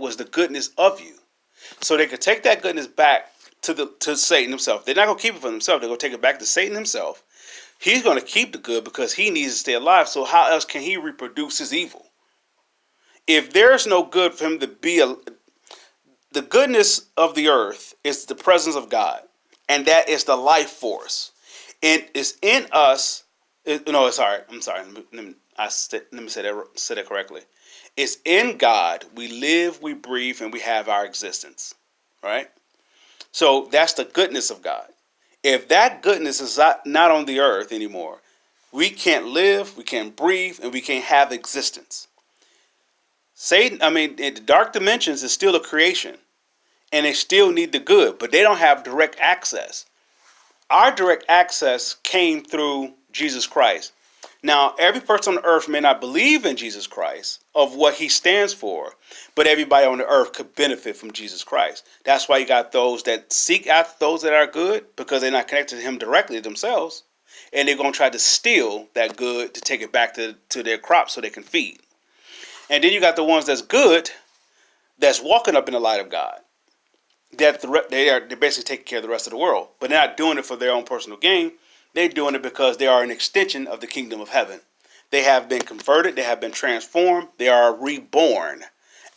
was the goodness of you. So they could take that goodness back to Satan himself. They're not going to keep it for themselves. They're going to take it back to Satan himself. He's going to keep the good because he needs to stay alive. So how else can he reproduce his evil? If there's no good for him to be the goodness of the earth is the presence of God, and that is the life force, and it's in us. No, sorry, I'm sorry. Let me say that correctly. It's in God. We live, we breathe, and we have our existence. Right. So that's the goodness of God. If that goodness is not on the earth anymore, we can't live, we can't breathe, and we can't have existence. Satan, in the dark dimensions is still a creation, and they still need the good, but they don't have direct access. Our direct access came through Jesus Christ. Now, every person on the earth may not believe in Jesus Christ of what he stands for, but everybody on the earth could benefit from Jesus Christ. That's why you got those that seek after those that are good because they're not connected to him directly themselves, and they're going to try to steal that good to take it back to their crops so they can feed. And then you got the ones that's good, that's walking up in the light of God. They're basically taking care of the rest of the world. But they're not doing it for their own personal gain. They're doing it because they are an extension of the kingdom of heaven. They have been converted. They have been transformed. They are reborn.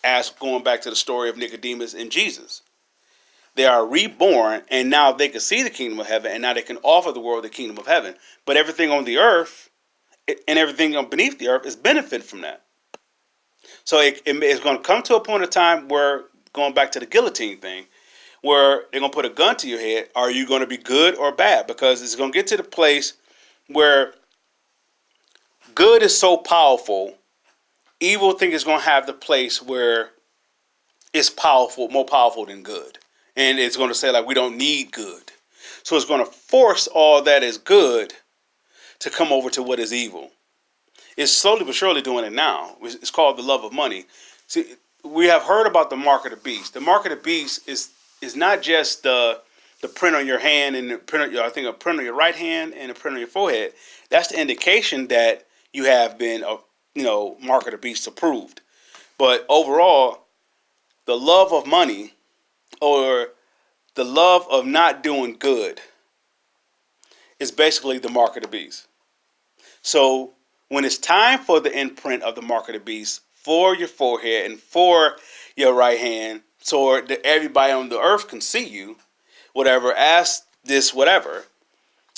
As going back to the story of Nicodemus and Jesus. They are reborn, and now they can see the kingdom of heaven, and now they can offer the world the kingdom of heaven. But everything on the earth and everything beneath the earth is benefit from that. So it's going to come to a point of time where, going back to the guillotine thing, where they're going to put a gun to your head. Are you going to be good or bad? Because it's going to get to the place where good is so powerful, evil thing is going to have the place where it's powerful, more powerful than good. And it's going to say, like, we don't need good. So it's going to force all that is good to come over to what is evil. It's slowly but surely doing it now. It's called the love of money. See, we have heard about the mark of the beast. The mark of the beast is not just the print on your hand and the print on a print on your right hand and a print on your forehead. That's the indication that you have been, mark of the beast approved. But overall, the love of money or the love of not doing good is basically the mark of the beast. So when it's time for the imprint of the mark of the beast for your forehead and for your right hand, so that everybody on the earth can see you, whatever, as this whatever,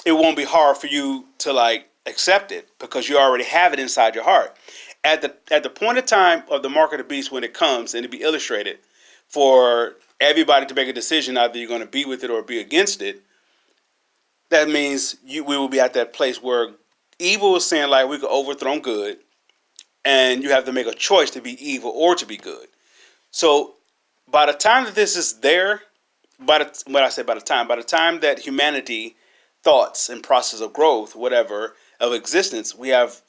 it won't be hard for you to accept it because you already have it inside your heart. At the point of time of the mark of the beast when it comes and to be illustrated for everybody to make a decision, either you're going to be with it or be against it, that means we will be at that place where evil is saying like we could overthrow good, and you have to make a choice to be evil or to be good. So by the time that this is there, by the time that humanity thoughts and process of growth, whatever, of existence, we have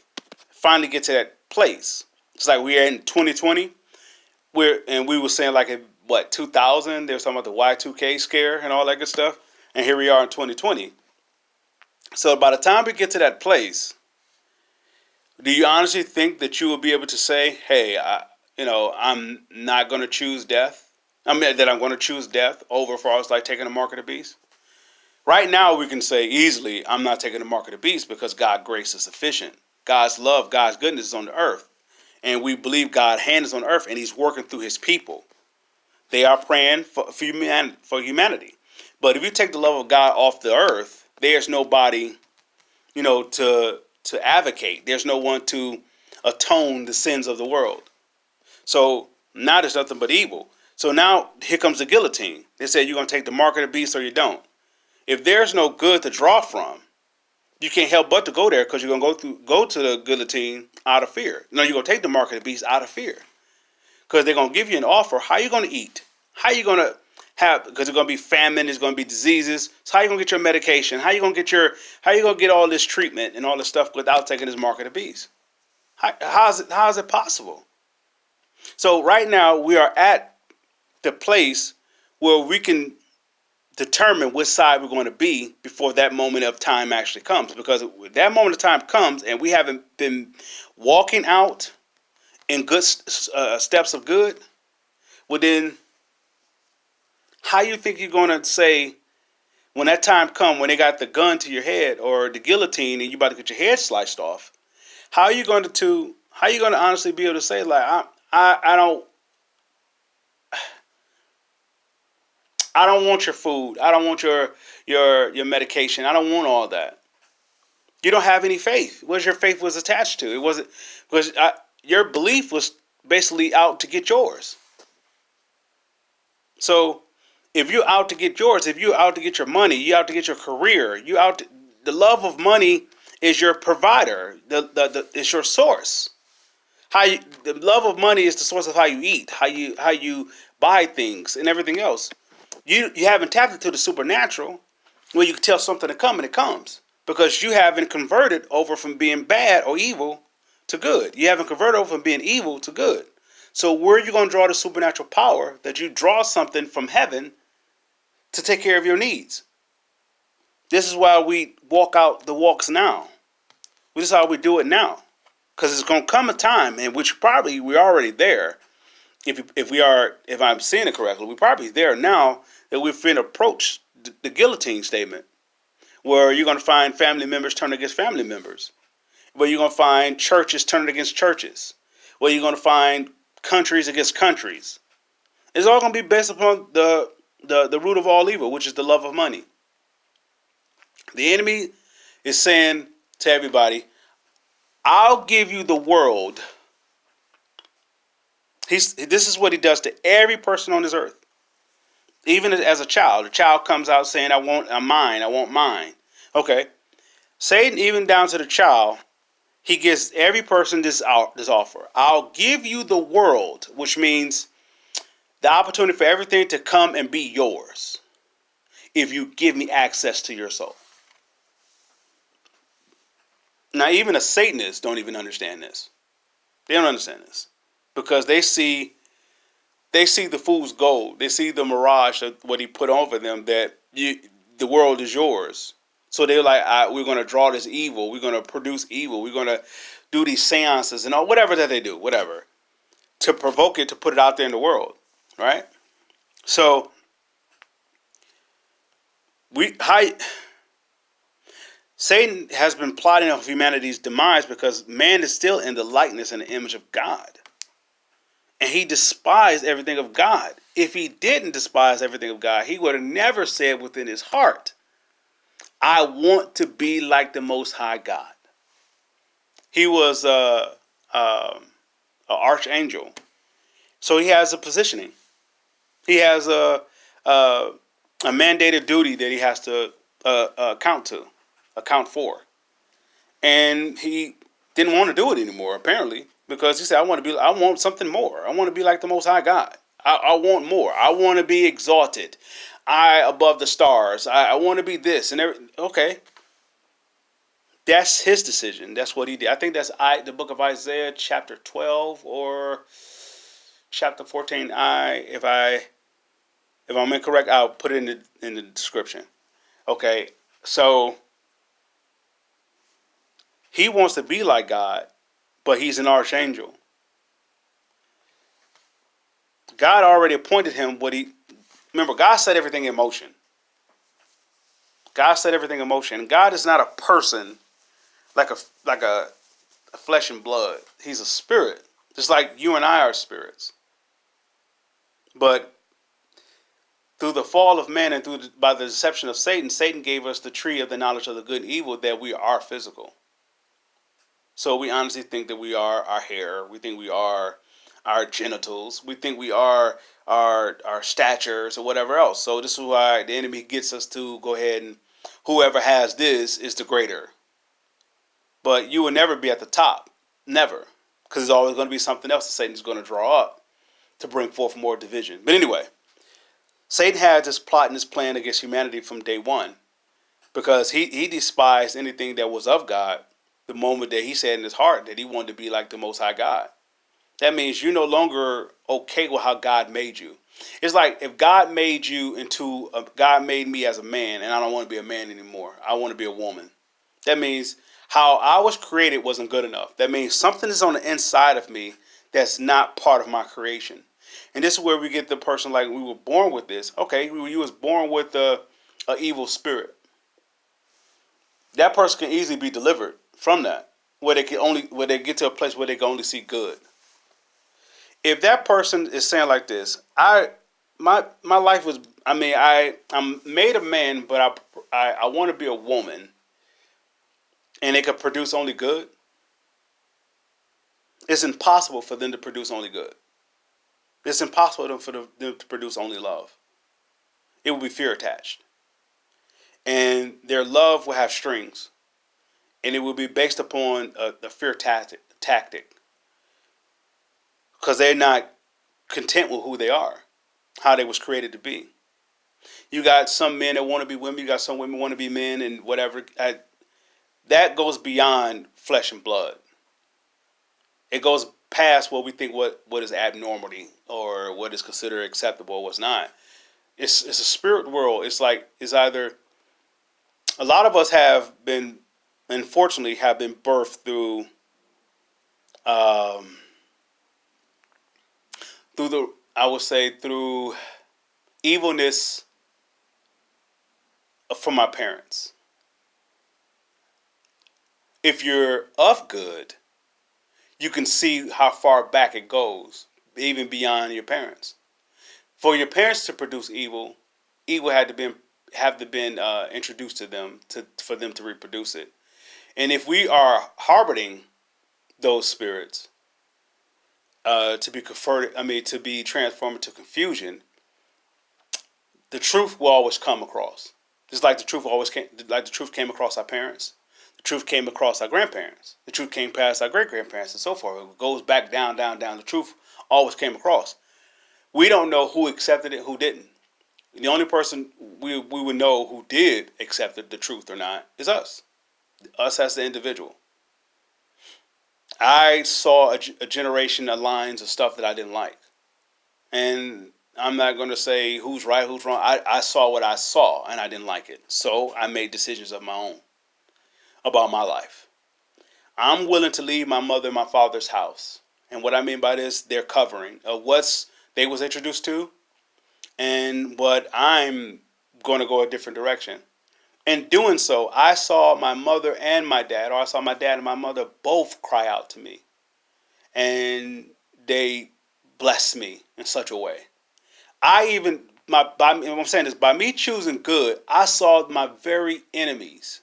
finally get to that place. It's like we are in 2020, and we were saying like in 2000, they were talking about the Y2K scare and all that good stuff, and here we are in 2020. So by the time we get to that place, do you honestly think that you will be able to say, hey, I'm not going to choose death? That I'm going to choose death over for us like taking the mark of the beast? Right now, we can say easily, I'm not taking the mark of the beast because God's grace is sufficient. God's love, God's goodness is on the earth. And we believe God's hand is on the earth and he's working through his people. They are praying for humanity. But if you take the love of God off the earth, there's nobody, to advocate. There's no one to atone the sins of the world. So now there's nothing but evil. So now here comes the guillotine. They say you're going to take the mark of the beast or you don't. If there's no good to draw from, you can't help but to go there because you're going to go to the guillotine out of fear. No, you're going to take the mark of the beast out of fear because they're going to give you an offer. How are you going to eat? How are you going to have? Because there's going to be famine. There's going to be diseases. So how are you going to get your medication? How are you going to get all this treatment and all this stuff without taking this mark of the beast? How is it possible? So right now we are at the place where we can determine which side we're going to be before that moment of time actually comes. Because when that moment of time comes and we haven't been walking out in good steps of good, Well, then, how you think you're going to say when that time come when they got the gun to your head or the guillotine and you about to get your head sliced off? How are you going to honestly be able to say like I don't want your food. I don't want your medication. I don't want all that. You don't have any faith. What your faith was attached to? It wasn't because your belief was basically out to get yours. So if you're out to get yours, if you're out to get your money, you're out to get your career, the love of money is your provider. It's your source. The love of money is the source of how you eat, how you buy things and everything else. You haven't tapped into the supernatural where you can tell something to come and it comes because you haven't converted over from being bad or evil to good. You haven't converted over from being evil to good. So where are you going to draw the supernatural power that you draw something from heaven to take care of your needs? This is why we walk out the walks now. This is how we do it now. Because it's going to come a time in which probably we're already there. If I'm seeing it correctly, we're probably there now that we've been approached the guillotine statement, where you're going to find family members turn against family members, where you're going to find churches turning against churches, where you're going to find countries against countries. It's all going to be based upon the root of all evil, which is the love of money. The enemy is saying to everybody, I'll give you the world. This is what he does to every person on this earth. Even as a child comes out saying, I want mine. Okay. Satan, even down to the child, he gives every person this offer. I'll give you the world, which means the opportunity for everything to come and be yours if you give me access to your soul. Now, even a Satanist don't even understand this. They don't understand this because they see the fool's gold. They see the mirage of what he put over them, that the world is yours. So they're like, we're going to draw this evil. We're going to produce evil. We're going to do these seances and all, whatever that they do, whatever, to provoke it, to put it out there in the world, right? So Satan has been plotting on humanity's demise because man is still in the likeness and the image of God. And he despised everything of God. If he didn't despise everything of God, he would have never said within his heart, I want to be like the Most High God. He was an archangel. So he has a positioning. He has a mandated duty that he has to account for. And he didn't want to do it anymore, apparently, because he said, I want something more. I want to be like the Most High God. I want more. I want to be exalted. Above the stars. I want to be this and everything. Okay. That's his decision. That's what he did. I think that's the book of Isaiah, chapter 12 or chapter 14. If I'm incorrect, I'll put it in the description. Okay. So he wants to be like God, but he's an archangel. God already appointed him remember, God set everything in motion. God set everything in motion. God is not a person like a flesh and blood. He's a spirit, just like you and I are spirits. But through the fall of man and by the deception of Satan gave us the tree of the knowledge of the good and evil, that we are physical. So we honestly think that we are our hair. We think we are our genitals. We think we are our statures or whatever else. So this is why the enemy gets us to go ahead and whoever has this is the greater. But you will never be at the top. Never. Because there's always going to be something else that Satan's going to draw up to bring forth more division. But anyway, Satan had this plot and this plan against humanity from day one. Because he despised anything that was of God the moment that he said in his heart that he wanted to be like the Most High God. That means you're no longer okay with how God made you. It's like if God made me as a man, and I don't want to be a man anymore. I want to be a woman. That means how I was created wasn't good enough. That means something is on the inside of me that's not part of my creation. And this is where we get the person like we were born with this. Okay, you was born with a evil spirit. That person can easily be delivered from that, where they get to a place where they can only see good. If that person is saying like this, my life was, I'm made a man, but I want to be a woman, and they could produce only good. It's impossible for them to produce only good. It's impossible for them to produce only love. It will be fear attached, and their love will have strings, and it will be based upon the fear tactic, because they're not content with who they are, how they was created to be. You got some men that want to be women. You got some women want to be men, and whatever. That goes beyond flesh and blood. It goes past what we think what is abnormality or what is considered acceptable or what's not. It's a spirit world. It's either a lot of us have been, unfortunately, have been birthed um, through the, I would say, through evilness from our parents. If you're of good, you can see how far back it goes, even beyond your parents. For your parents to produce evil, evil had to been introduced to them for them to reproduce it. And if we are harboring those spirits to be converted, to be transformed into confusion, the truth will always come across. Just like the truth came across our parents. The truth came across our grandparents. The truth came past our great grandparents and so forth. It goes back down, down, down. The truth always came across. We don't know who accepted it, who didn't. The only person we would know who did accept the truth or not is us. Us as the individual. I saw a generation of lines of stuff that I didn't like. And I'm not going to say who's right, who's wrong. I saw what I saw and I didn't like it. So I made decisions of my own about my life. I'm willing to leave my mother and my father's house. And what I mean by this, their covering of what's they was introduced to and what I'm going to go a different direction. In doing so, I saw my mother and my dad, or I saw my dad and my mother both cry out to me. And they blessed me in such a way. What I'm saying is, by me choosing good, I saw my very enemies.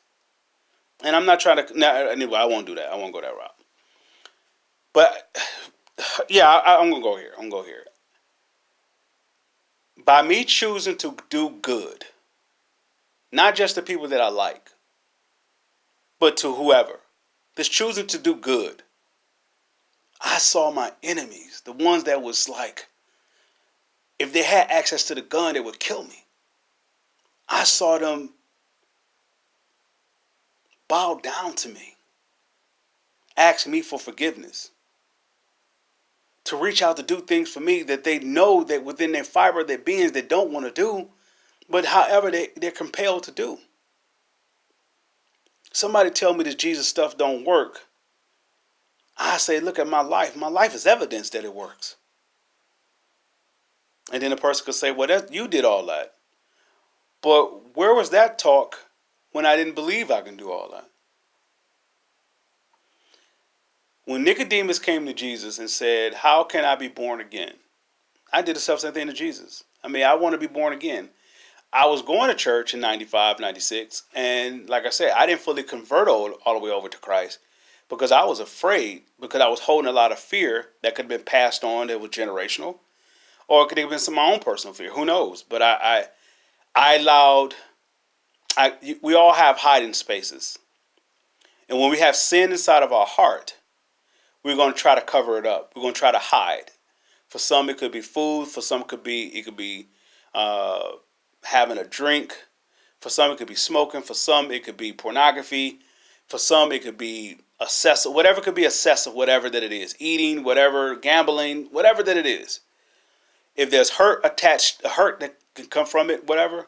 And I'm not trying to, anyway, I won't do that. I won't go that route. But, yeah, I'm going to go here. By me choosing to do good, not just the people that I like, but to whoever, just choosing to do good, I saw my enemies, the ones that was like, if they had access to the gun, they would kill me. I saw them bow down to me, ask me for forgiveness, to reach out to do things for me that they know that within their fiber of their beings they don't want to do, but however they're compelled to do. Somebody tell me this Jesus stuff don't work. I say, look at my life. My life is evidence that it works. And then a person could say, well, you did all that. But where was that talk when I didn't believe I can do all that? When Nicodemus came to Jesus and said, how can I be born again? I did the same thing to Jesus. I want to be born again. I was going to church in 95, 96. And like I said, I didn't fully convert all the way over to Christ because I was afraid, because I was holding a lot of fear that could have been passed on that was generational. Or it could have been some of my own personal fear. Who knows? But we all have hiding spaces. And when we have sin inside of our heart, we're going to try to cover it up. We're going to try to hide. For some, it could be food. For some, it could be having a drink. For some, it could be smoking. For some, it could be pornography. For some, it could be excessive. Whatever could be excessive, whatever that it is. Eating, whatever, gambling, whatever that it is. If there's hurt attached, a hurt that can come from it, whatever,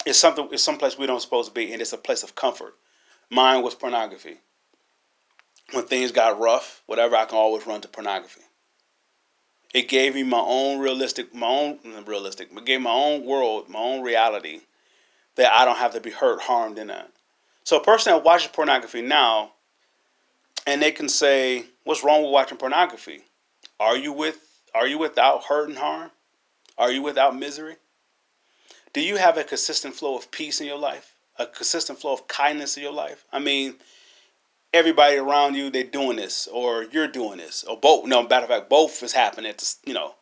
it's someplace we don't supposed to be, and it's a place of comfort. Mine was pornography. When things got rough, whatever, I can always run to pornography. It gave me it gave my own world, my own reality that I don't have to be hurt, harmed in that. So a person that watches pornography now, and they can say, "What's wrong with watching pornography? Are you without hurt and harm? Are you without misery? Do you have a consistent flow of peace in your life? A consistent flow of kindness in your life? I mean, everybody around you, they're doing this, or you're doing this, or both. No, matter of fact, both is happening at the,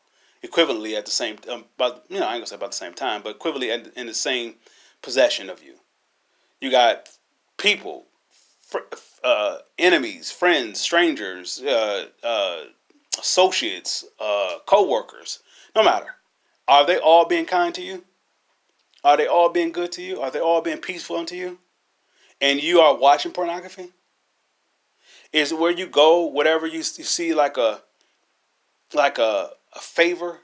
equivalently at the same, but I ain't gonna say about the same time, but equivalently in the same possession of you. You got people, enemies, friends, strangers, associates, co-workers. No matter, are they all being kind to you? Are they all being good to you? Are they all being peaceful unto you? And you are watching pornography? Is where you go, whatever you see like a favor,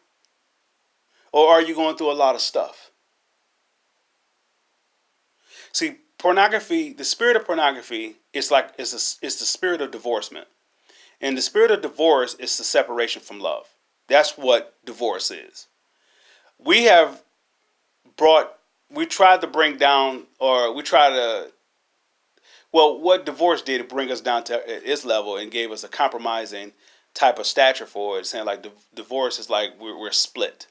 or are you going through a lot of stuff? See, pornography, the spirit of pornography is it's the spirit of divorcement, and the spirit of divorce is the separation from love. That's what divorce is. We have brought, we tried to bring down, or we try to, well, what divorce did, it bring us down to its level and gave us a compromising type of stature for it, saying like divorce is like we're split.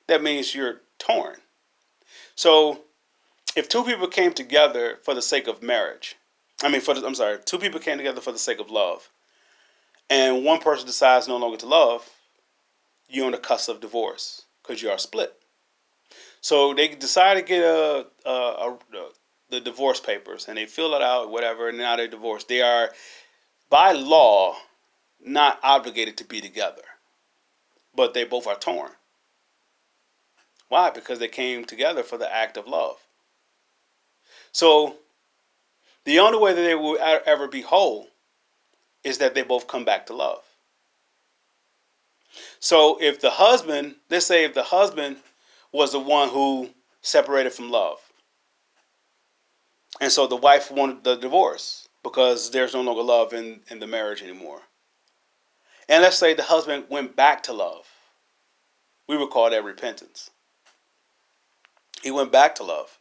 That means you're torn. So if two people came together for the sake of marriage, I'm sorry, two people came together for the sake of love, and one person decides no longer to love, you're on the cusp of divorce because you are split. So they decide to get the divorce papers, and they fill it out, whatever, and now they're divorced. They are, by law, not obligated to be together, but they both are torn. Why? Because they came together for the act of love. So the only way that they will ever be whole is that they both come back to love. So if the husband, let's say if the husband was the one who separated from love, and so the wife wanted the divorce because there's no longer love in the marriage anymore. And let's say the husband went back to love. We would call that repentance. He went back to love.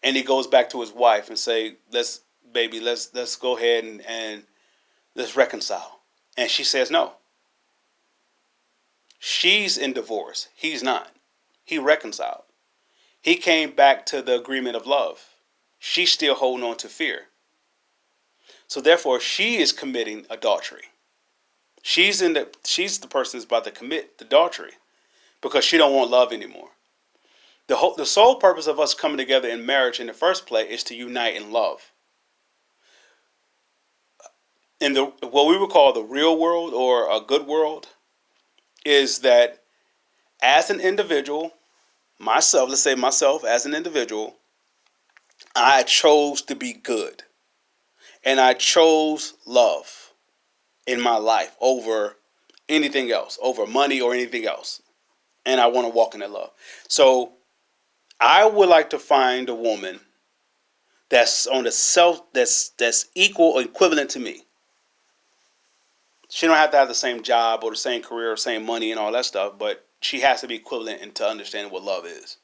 And he goes back to his wife and say, let's go ahead and let's reconcile. And she says no. She's in divorce. He's not. He reconciled. He came back to the agreement of love. She's still holding on to fear. So therefore, she is committing adultery. She's the person that's about to commit adultery because she don't want love anymore. The sole purpose of us coming together in marriage in the first place is to unite in love. In what we would call the real world or a good world is that as an individual, let's say myself as an individual, I chose to be good. And I chose love in my life over anything else, over money or anything else. And I want to walk in that love. So I would like to find a woman that's on that's equal or equivalent to me. She don't have to have the same job or the same career or same money and all that stuff, but she has to be equivalent into understanding what love is.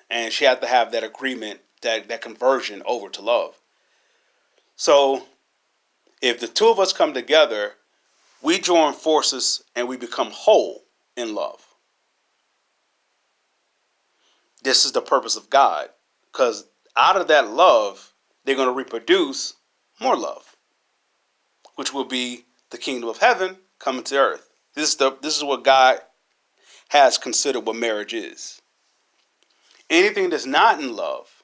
And she has to have that agreement, that conversion over to love. So if the two of us come together, we join forces and we become whole in love. This is the purpose of God, because out of that love, they're going to reproduce more love, which will be the kingdom of heaven coming to earth. This is what God has considered what marriage is. Anything that's not in love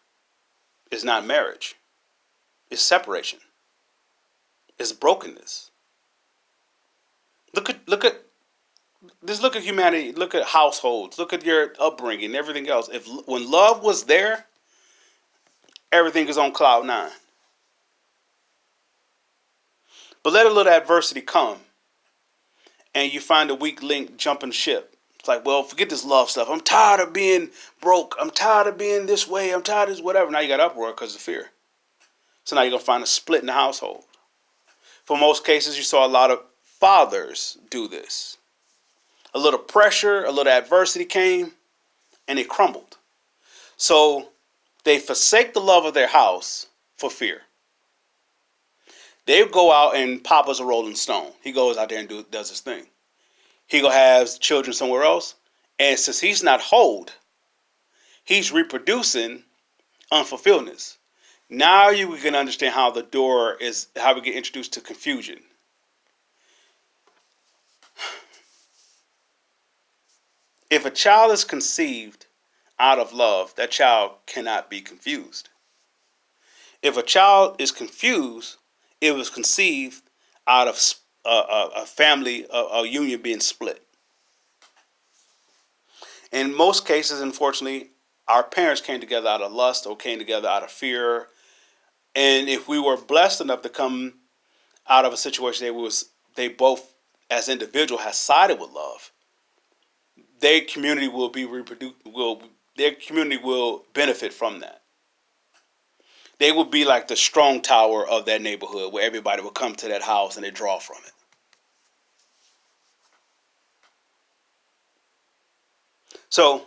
is not marriage. It's separation. It's brokenness. Look at humanity. Look at households. Look at your upbringing, everything else. When love was there, everything is on cloud nine. But let a little adversity come, and you find a weak link jumping ship. It's like, well, forget this love stuff. I'm tired of being broke. I'm tired of being this way. I'm tired of this whatever. Now you got uproar because of fear. So now you're going to find a split in the household. For most cases, you saw a lot of fathers do this. A little pressure, a little adversity came, and it crumbled. So they forsake the love of their house for fear. They go out and Papa's a rolling stone. He goes out there and does his thing. He go have children somewhere else, and since he's not whole, he's reproducing unfulfilledness. Now you can understand how how we get introduced to confusion. If a child is conceived out of love, that child cannot be confused. If a child is confused, it was conceived out of a family, a union being split. In most cases, unfortunately, our parents came together out of lust or came together out of fear. And if we were blessed enough to come out of a situation they both as individual has sided with love, their community will be their community will benefit from that. They will be like the strong tower of that neighborhood where everybody will come to that house and they draw from it. So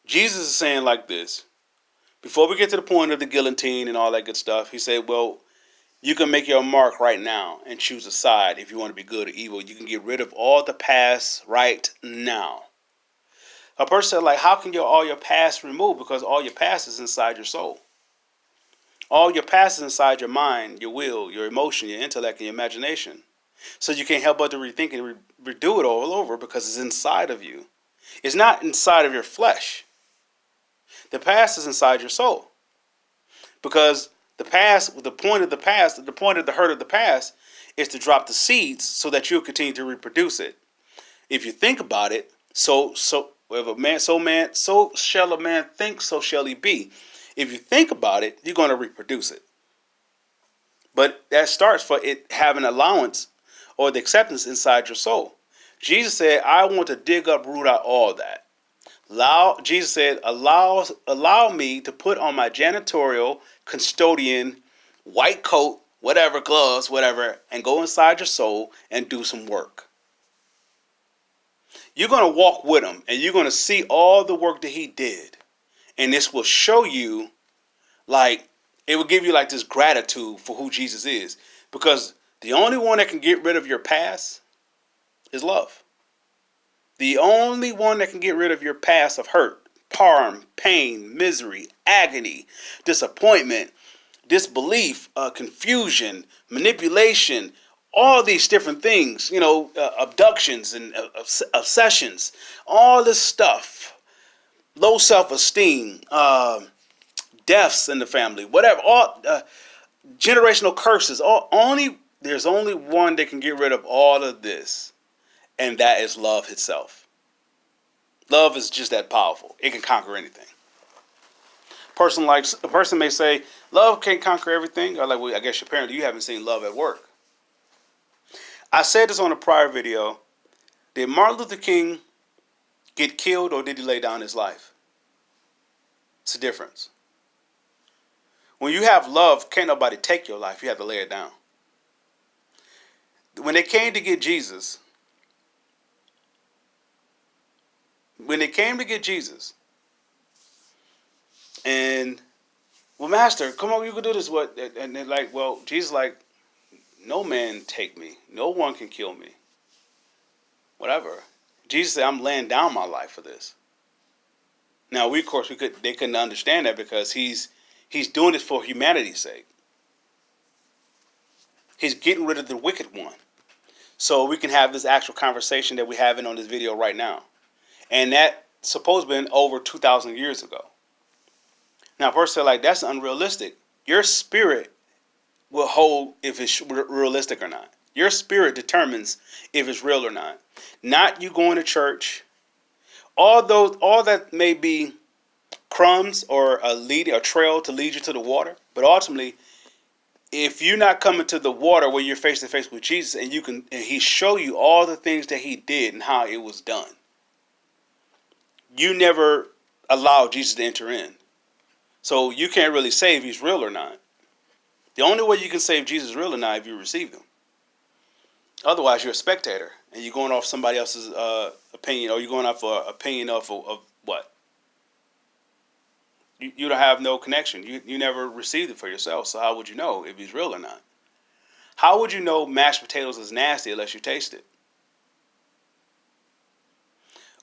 Jesus is saying like this. Before we get to the point of the guillotine and all that good stuff, he said, well, you can make your mark right now and choose a side if you want to be good or evil. You can get rid of all the past right now. A person said, like, how can all your past removed? Because all your past is inside your soul. All your past is inside your mind, your will, your emotion, your intellect, and your imagination. So you can't help but to rethink and redo it all over because it's inside of you. It's not inside of your flesh. The past is inside your soul. Because the point of the hurt of the past is to drop the seeds so that you'll continue to reproduce it. If you think about it, so shall a man think, so shall he be. If you think about it, you're going to reproduce it. But that starts for it having allowance or the acceptance inside your soul. Jesus said, I want to dig up, root out all that. Jesus said, allow me to put on my janitorial, custodian, white coat, whatever, gloves, whatever, and go inside your soul and do some work. You're going to walk with him and you're going to see all the work that he did. And this will show you, like, it will give you like this gratitude for who Jesus is. Because the only one that can get rid of your past is love. The only one that can get rid of your past of hurt, harm, pain, misery, agony, disappointment, disbelief, confusion, manipulation, all these different things, abductions and obsessions, all this stuff, low self-esteem, deaths in the family, whatever, all generational curses. There's only one that can get rid of all of this, and that is love itself. Love is just that powerful. It can conquer anything. A person may say, love can't conquer everything. Or like, well, I guess apparently you haven't seen Love at Work. I said this on a prior video. Did Martin Luther King get killed or did he lay down his life? It's a difference. When you have love, can't nobody take your life. You have to lay it down. When they came to get Jesus, and, well, Master, come on, you can do this. What? And they're like, well, Jesus, like, no man take me. No one can kill me. Whatever. Jesus said, I'm laying down my life for this. Now, they couldn't understand that because he's doing this for humanity's sake. He's getting rid of the wicked one. So we can have this actual conversation that we're having on this video right now. And that supposed to have been over 2,000 years ago. Now, a person said, like, that's unrealistic. Your spirit will hold if it's realistic or not. Your spirit determines if it's real or not. Not you going to church. All that may be crumbs or a trail to lead you to the water. But ultimately, if you're not coming to the water where you're face to face with Jesus and he show you all the things that he did and how it was done, you never allow Jesus to enter in. So you can't really say if he's real or not. The only way you can say if Jesus is real or not is if you receive him. Otherwise, you're a spectator. and you're going off somebody else's opinion, or you're going off an opinion of what? You don't have no connection. You never received it for yourself, so how would you know if it's real or not? How would you know mashed potatoes is nasty unless you taste it?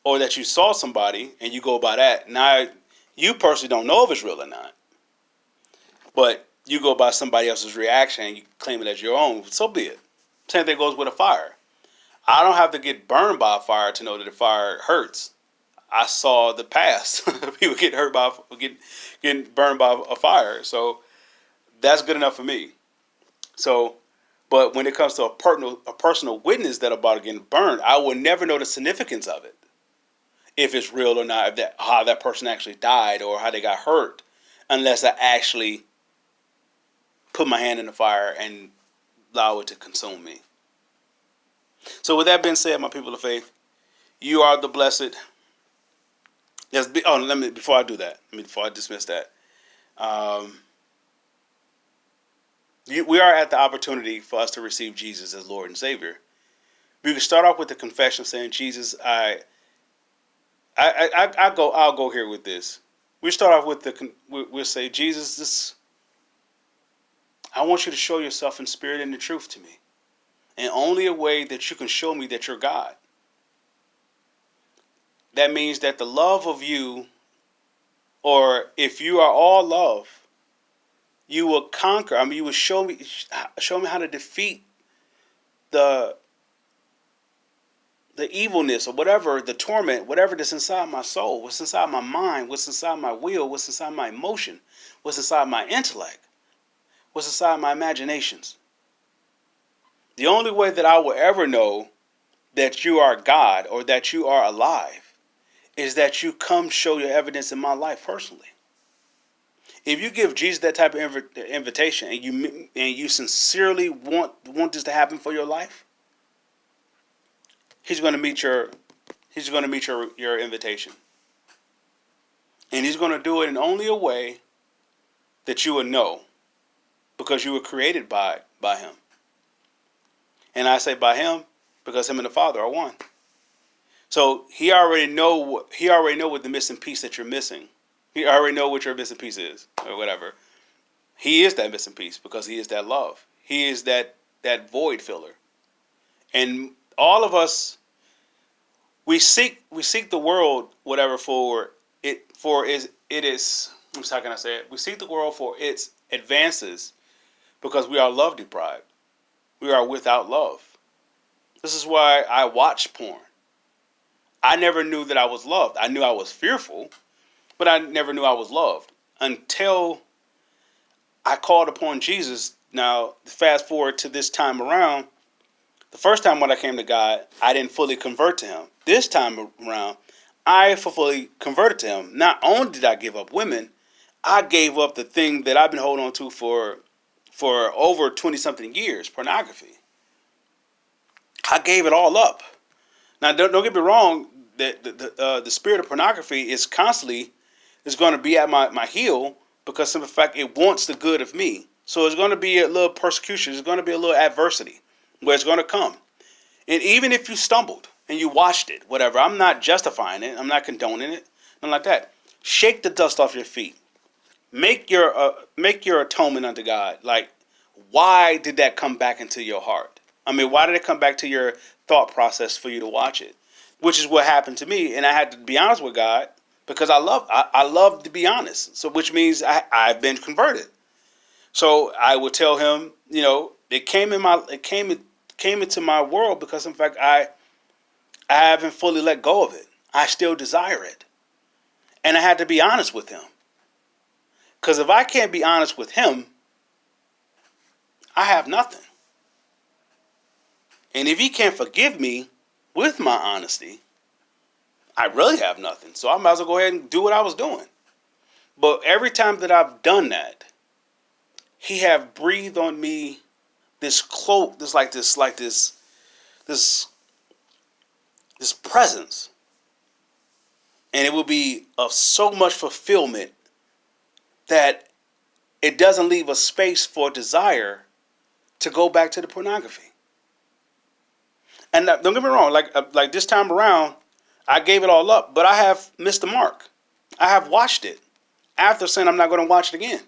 Or that you saw somebody and you go by that. Now, you personally don't know if it's real or not, but you go by somebody else's reaction and you claim it as your own. So be it. Same thing goes with a fire. I don't have to get burned by a fire to know that a fire hurts. I saw the past. People get hurt by getting burned by a fire. So that's good enough for me. So, but when it comes to a personal witness that about getting burned, I will never know the significance of it, if it's real or not, if that how that person actually died or how they got hurt, unless I actually put my hand in the fire and allow it to consume me. So with that being said, my people of faith, you are the blessed. Let me before I do that. Before I dismiss that, we are at the opportunity for us to receive Jesus as Lord and Savior. We can start off with the confession saying, Jesus, I'll go here with this. We start off with we'll say, Jesus, I want you to show yourself in spirit and in truth to me. And only a way that you can show me that you're God. That means that the love of you, or if you are all love, you will conquer. You will show me how to defeat the evilness or whatever, the torment, whatever that's inside my soul, what's inside my mind, what's inside my will, what's inside my emotion, what's inside my intellect, what's inside my imaginations. The only way that I will ever know that you are God or that you are alive is that you come show your evidence in my life personally. If you give Jesus that type of invitation and you sincerely want this to happen for your life, He's going to meet your invitation, and He's going to do it in only a way that you will know, because you were created by Him. And I say by Him because Him and the Father are one. So He already know what the missing piece that you're missing. He already know what your missing piece is, or whatever. He is that missing piece because He is that love. He is that void filler. And all of us, we seek the world, whatever, for it is. How can I say it? We seek the world for its advances because we are love deprived. We are without love. This is why I watch porn. I never knew that I was loved. I knew I was fearful, but I never knew I was loved until I called upon Jesus. Now, fast forward to this time around. The first time when I came to God, I didn't fully convert to Him. This time around, I fully converted to Him. Not only did I give up women, I gave up the thing that I've been holding on to for over 20-something years, pornography. I gave it all up. Now, don't get me wrong. The spirit of pornography is constantly going to be at my heel because of the fact it wants the good of me. So it's going to be a little persecution. There's going to be a little adversity where it's going to come. And even if you stumbled and you watched it, whatever, I'm not justifying it. I'm not condoning it. Nothing like that. Shake the dust off your feet. Make your atonement unto God. Like, why did that come back into your heart? Why did it come back to your thought process for you to watch it? Which is what happened to me, and I had to be honest with God because I love to be honest. So, which means I've been converted. So I would tell Him, it came into my world because, in fact, I haven't fully let go of it. I still desire it, and I had to be honest with Him. Because if I can't be honest with Him, I have nothing. And if He can't forgive me with my honesty, I really have nothing. So I might as well go ahead and do what I was doing. But every time that I've done that, He have breathed on me this cloak, this presence. And it will be of so much fulfillment that it doesn't leave a space for desire to go back to the pornography. And don't get me wrong, like this time around, I gave it all up, but I have missed the mark. I have watched it after saying I'm not going to watch it again.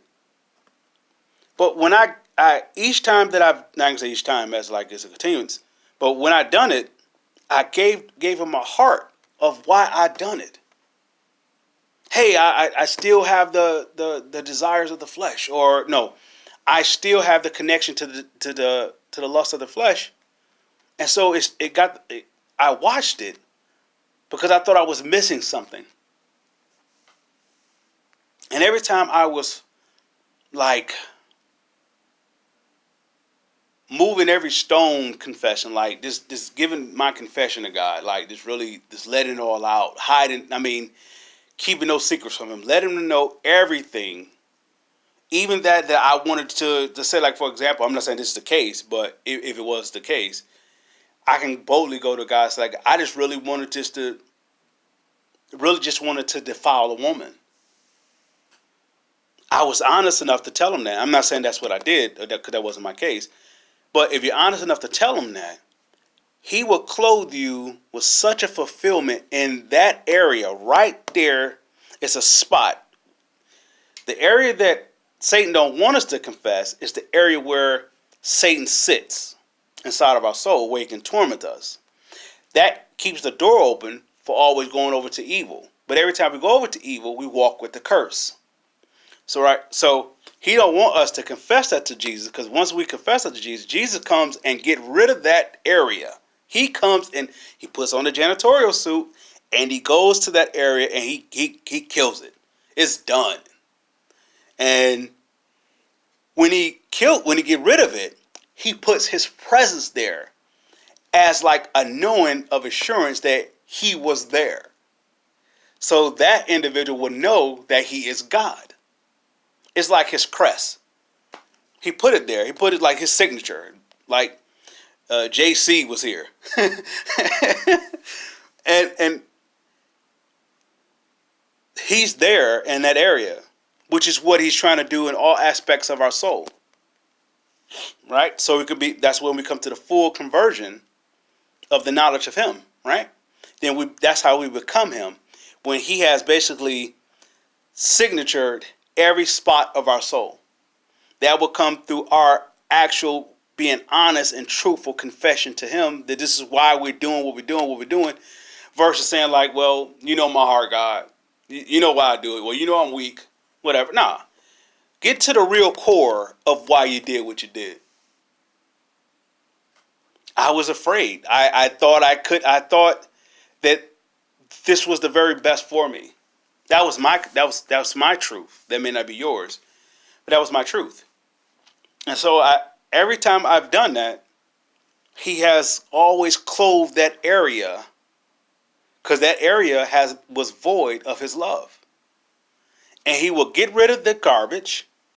But when I each time that I've not gonna say each time as like it's a continuance, but when I done it, I gave him my heart of why I done it. Hey, I still have the desires of the flesh, or no, I still have the connection to the lust of the flesh, and so I watched it because I thought I was missing something, and every time I was like moving every stone confession, like just giving my confession to God, like just letting it all out, hiding. I mean, keeping no secrets from Him, letting Him know everything, even that I wanted to say. Like for example, I'm not saying this is the case, but if it was the case, I can boldly go to God and say, like, I just really just wanted to defile a woman. I was honest enough to tell Him that. I'm not saying that's what I did, because that wasn't my case. But if you're honest enough to tell Him that, He will clothe you with such a fulfillment in that area right there. It's a spot. The area that Satan don't want us to confess is the area where Satan sits inside of our soul, where he can torment us. That keeps the door open for always going over to evil. But every time we go over to evil, we walk with the curse. So He don't want us to confess that to Jesus, because once we confess that to Jesus, Jesus comes and get rid of that area. He comes and He puts on the janitorial suit and He goes to that area and he kills it. It's done. And when he get rid of it, He puts His presence there as like a knowing of assurance that He was there. So that individual will know that He is God. It's like His crest. He put it there. He put it like His signature. Like JC was here. and He's there in that area, which is what He's trying to do in all aspects of our soul. Right? So that's when we come to the full conversion of the knowledge of Him, right? That's how we become Him, when He has basically signatured every spot of our soul. That will come through our actual being honest and truthful confession to Him that this is why we're doing what we're doing, versus saying like, well, you know my heart, God. You know why I do it. Well, you know I'm weak. Whatever. Nah. Get to the real core of why you did what you did. I was afraid. I thought that this was the very best for me. That was my truth. That may not be yours, but that was my truth. And so every time I've done that, He has always clothed that area, because that area was void of His love. And He will get rid of the garbage.